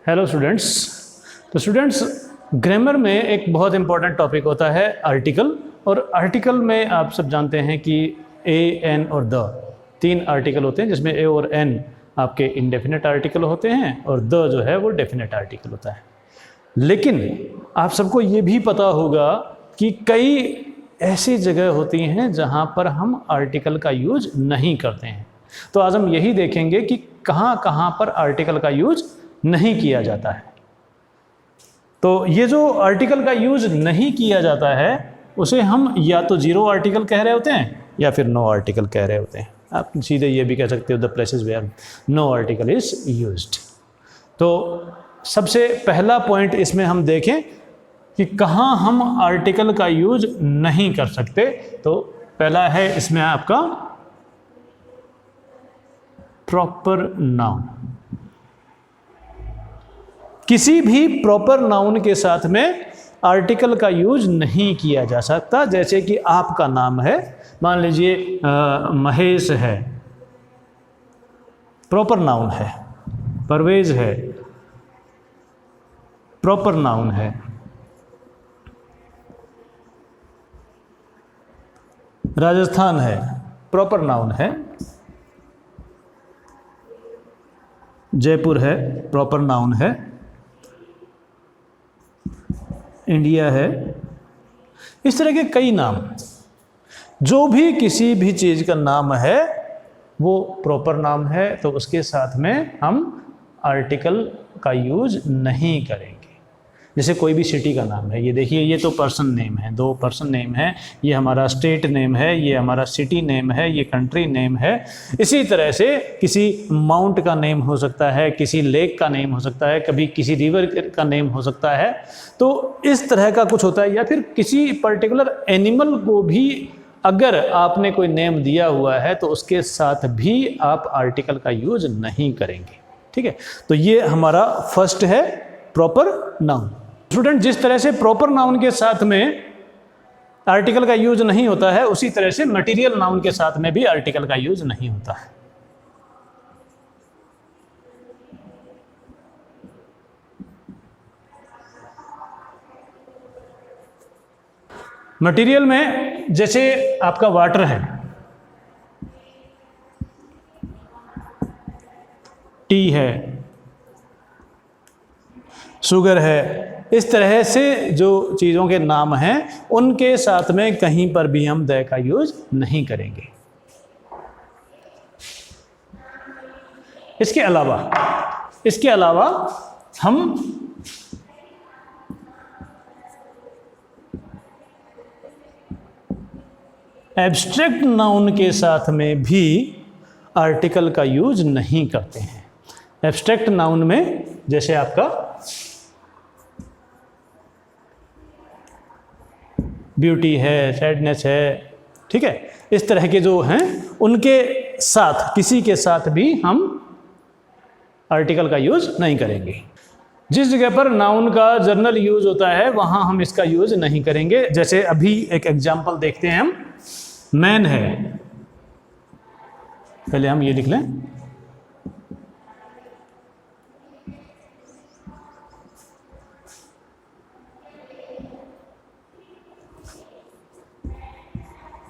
Hello students. तो students, grammar में एक बहुत इंपॉर्टेंट टॉपिक होता है आर्टिकल। और आर्टिकल में आप सब जानते हैं कि ए, एन और द तीन आर्टिकल होते हैं, जिसमें ए और एन आपके इंडेफिनेट आर्टिकल होते हैं और द जो है वो डेफिनेट आर्टिकल होता है। लेकिन आप सबको ये भी पता होगा कि कई ऐसी जगह होती हैं जहाँ पर हम आर्टिकल का यूज नहीं करते हैं। तो आज हम यही देखेंगे कि कहाँ कहाँ पर आर्टिकल का यूज नहीं किया जाता है। तो ये जो आर्टिकल का यूज नहीं किया जाता है उसे हम या तो जीरो आर्टिकल कह रहे होते हैं या फिर नो आर्टिकल कह रहे होते हैं। आप सीधे ये भी कह सकते हो the places where no article is used. तो सबसे पहला पॉइंट इसमें हम देखें कि कहाँ हम आर्टिकल का यूज नहीं कर सकते। तो पहला है इसमें आपका प्रॉपर नाउन। किसी भी प्रॉपर नाउन के साथ में आर्टिकल का यूज नहीं किया जा सकता। जैसे कि आपका नाम है, मान लीजिए महेश है, प्रॉपर नाउन है। परवेज है, प्रॉपर नाउन है। राजस्थान है, प्रॉपर नाउन है। जयपुर है, प्रॉपर नाउन है। इंडिया है। इस तरह के कई नाम, जो भी किसी भी चीज़ का नाम है वो प्रॉपर नाम है, तो उसके साथ में हम आर्टिकल का यूज नहीं करेंगे। जैसे कोई भी सिटी का नाम है, ये देखिए, ये तो पर्सन नेम है, दो पर्सन नेम है। ये हमारा स्टेट नेम है, ये हमारा सिटी नेम है, ये कंट्री नेम है। इसी तरह से किसी माउंट का नेम हो सकता है, किसी लेक का नेम हो सकता है, कभी किसी रिवर का नेम हो सकता है। तो इस तरह का कुछ होता है। या फिर किसी पर्टिकुलर एनिमल को भी अगर आपने कोई नेम दिया हुआ है तो उसके साथ भी आप आर्टिकल का यूज नहीं करेंगे। ठीक है, तो ये हमारा फर्स्ट है प्रॉपर नाउन। स्टूडेंट, जिस तरह से प्रॉपर नाउन के साथ में आर्टिकल का यूज नहीं होता है, उसी तरह से मटेरियल नाउन के साथ में भी आर्टिकल का यूज नहीं होता है। मटेरियल में जैसे आपका वाटर है, टी है, शुगर है, इस तरह से जो चीज़ों के नाम हैं उनके साथ में कहीं पर भी हम द का यूज नहीं करेंगे। इसके अलावा हम एब्स्ट्रैक्ट नाउन के साथ में भी आर्टिकल का यूज नहीं करते हैं। एब्स्ट्रैक्ट नाउन में जैसे आपका ब्यूटी है, सैडनेस है, ठीक है, इस तरह के जो हैं उनके साथ, किसी के साथ भी हम आर्टिकल का यूज नहीं करेंगे। जिस जगह पर नाउन का जनरल यूज होता है वहां हम इसका यूज नहीं करेंगे। जैसे अभी एक एग्जांपल देखते हैं हम। मैन है, पहले हम ये लिख लें,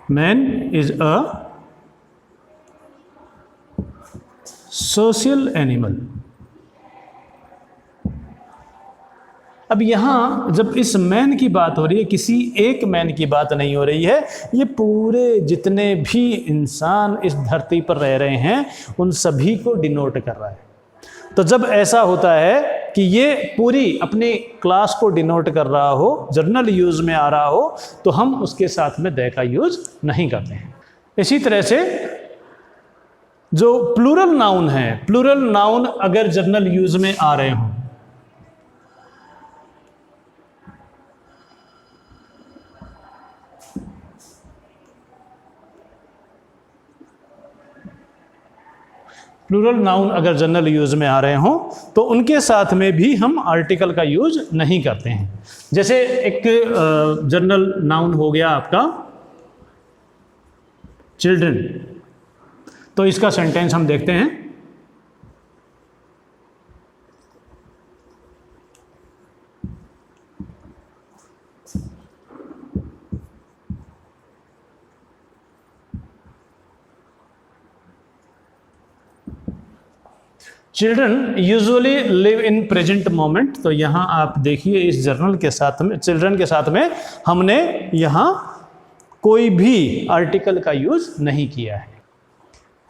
man is a social animal. अब यहाँ जब इस मैन की बात हो रही है, किसी एक मैन की बात नहीं हो रही है, ये पूरे जितने भी इंसान इस धरती पर रह रहे हैं उन सभी को डिनोट कर रहा है। तो जब ऐसा होता है कि ये पूरी अपनी क्लास को डिनोट कर रहा हो, जर्नल यूज में आ रहा हो, तो हम उसके साथ में द का यूज नहीं करते हैं। इसी तरह से जो प्लूरल नाउन है, प्लूरल नाउन अगर जर्नल यूज में आ रहे हों, प्लूरल नाउन अगर जनरल यूज में आ रहे हों तो उनके साथ में भी हम आर्टिकल का यूज नहीं करते हैं। जैसे एक जनरल नाउन हो गया आपका चिल्ड्रन, तो इसका सेंटेंस हम देखते हैं। Children usually live in present moment. तो यहाँ आप देखिए इस जर्नल के साथ में, चिल्ड्रन के साथ में हमने यहाँ कोई भी आर्टिकल का यूज नहीं किया है।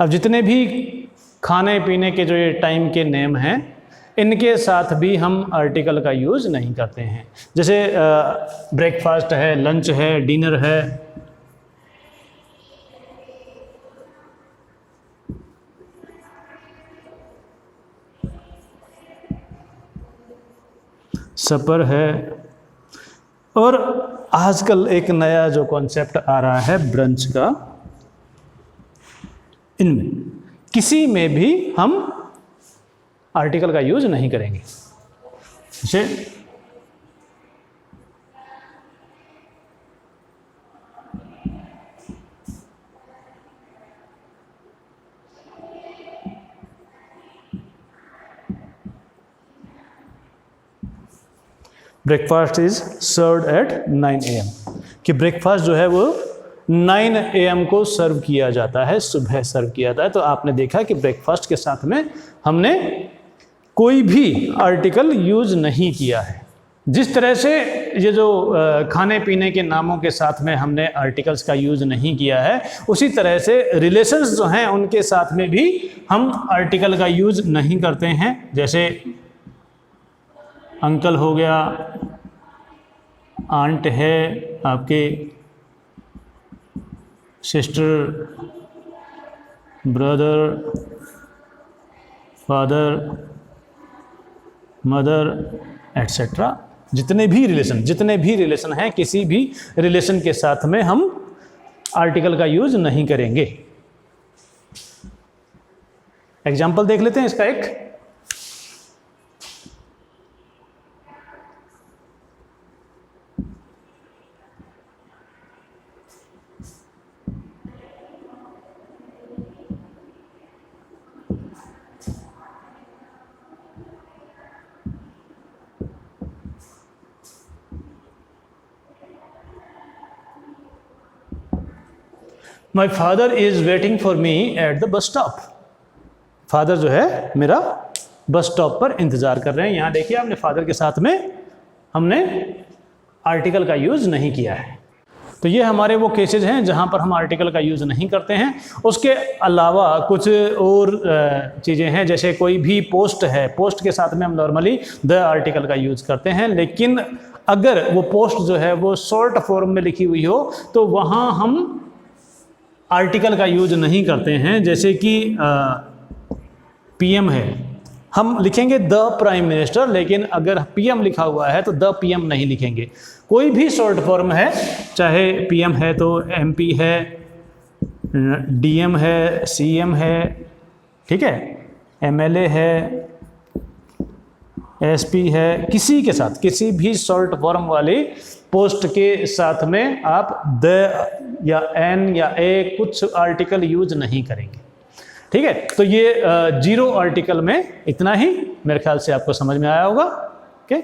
अब जितने भी खाने पीने के जो ये टाइम के नेम हैं, इनके साथ भी हम आर्टिकल का यूज नहीं करते हैं। जैसे ब्रेकफास्ट है, लंच है, डिनर है, सपर है, और आजकल एक नया जो कॉन्सेप्ट आ रहा है ब्रंच का, इनमें किसी में भी हम आर्टिकल का यूज नहीं करेंगे। जैसे breakfast is served at 9 AM, कि ब्रेकफास्ट जो है वो 9 AM को सर्व किया जाता है, सुबह सर्व किया जाता है। तो आपने देखा कि ब्रेकफास्ट के साथ में हमने कोई भी आर्टिकल यूज नहीं किया है। जिस तरह से ये जो खाने पीने के नामों के साथ में हमने आर्टिकल्स का यूज नहीं किया है, उसी तरह से रिलेशंस जो हैं उनके साथ में भी हम आर्टिकल का यूज नहीं करते हैं। जैसे अंकल हो गया, आंट है आपके, sister, brother, father, mother, etcetera. जितने भी रिलेशन हैं, किसी भी रिलेशन के साथ में हम आर्टिकल का यूज नहीं करेंगे। एग्जाम्पल देख लेते हैं इसका एक। My father is waiting for me at the bus stop. Father जो है मेरा बस स्टॉप पर इंतजार कर रहे हैं। यहाँ देखिए आपने फादर के साथ में हमने आर्टिकल का यूज नहीं किया है। तो ये हमारे वो केसेस हैं जहाँ पर हम आर्टिकल का यूज नहीं करते हैं। उसके अलावा कुछ और चीज़ें हैं, जैसे कोई भी पोस्ट है, पोस्ट के साथ में हम नॉर्मली द आर्टिकल का यूज करते हैं, लेकिन अगर वो पोस्ट जो है वो शॉर्ट फॉर्म में लिखी हुई हो तो वहाँ हम आर्टिकल का यूज नहीं करते हैं। जैसे कि पीएम है, हम लिखेंगे द प्राइम मिनिस्टर, लेकिन अगर पीएम लिखा हुआ है तो द पीएम नहीं लिखेंगे। कोई भी शॉर्ट फॉर्म है, चाहे पीएम है तो एमपी है, डीएम है, सीएम है, ठीक है, एमएलए है, एसपी है, किसी के साथ, किसी भी शॉर्ट फॉर्म वाली पोस्ट के साथ में आप द या एन या ए कुछ आर्टिकल यूज नहीं करेंगे। ठीक है, तो ये जीरो आर्टिकल में इतना ही मेरे ख्याल से आपको समझ में आया होगा। ओके।